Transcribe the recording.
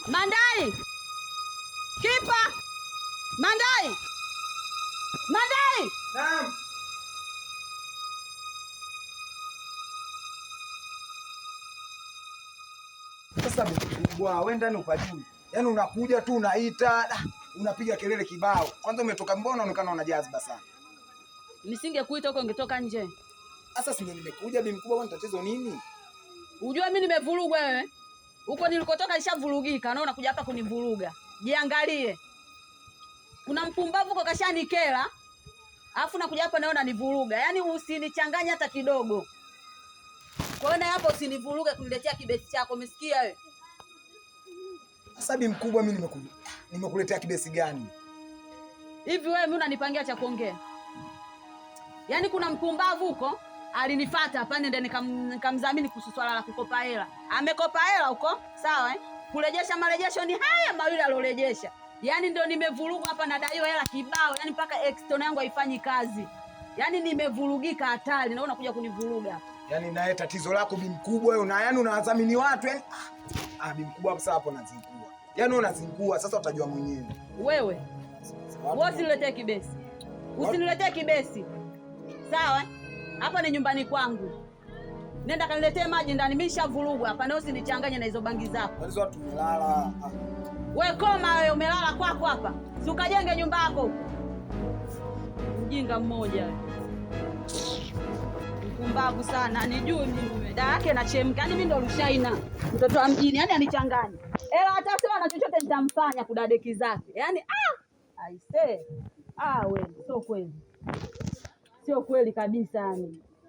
Mandai! Kipa! Mandai! Mandai! Naam. Sasa bwana, wewe ndani upajui. Yaani unakuja tu unaita, unapiga kelele kibao. Kwanza umetoka mbona unaonekana una jazba sana. Nisingekuita huko ungetoka nje. Sasa si ndio nimekuja bi mkubwa, kwani tatizo nini? Unajua mimi nimevurugwa wewe. Huko nilikotoka nishavurugika, na unakuja hapa kunivuruga. Jiangalie. Kuna mpumbavu huko kashanikera. Alafu nakuja hapa naona nivuruga. Yaani usinichanganye hata kidogo. Kwa hiyo na hapo usinivuruge kuniletea kibesi chako, umesikia wewe? Sasa bi mkubwa, mimi nimekuletea kibesi gani? Hivi wewe mimi unanipangia cha kuongea? Yaani kuna mpumbavu huko alinifuata hapa nende nikamdhamini kuhusu swala la kukopa hela. Amekopa hela huko, sawa eh? Kurejesha marejesho ni haya mawili alorejesha. Yaani ndio nimevurugwa hapa na daiwa hela kibao, yaani mpaka external yangu haifanyi kazi. Yaani nimevurugika hatari na unakuja kunivuruga. Yaani naye tatizo lako bi mkubwa wewe, yaani unawadhamini watu yaani bi mkubwa sasa hapo unazingua. Yaani unazingua sasa utajua mwenyewe. Wewe usiniletee kibesi. Usiniletee kibesi. Sawa? Hapa ni nyumbani kwangu. Nenda kaniletee maji ndani, mimi nishavurugwa hapa na usinichanganye na hizo bangi zako. Walizo watu umelala. Wewe koma wewe, umelala kwako hapa. Si ukajenge nyumba yako huko. Mjinga mmoja wewe. Mpumbavu sana, anijui mimi. Dada yake anachemka. Yaani mimi ndo Rushaina. Mtoto wa mjini, yaani anichanganye. Ela atasema na chochote nitamfanya kudadeki zake. Yaani I say. Wewe sio kweli. Sio kweli kabisa yani.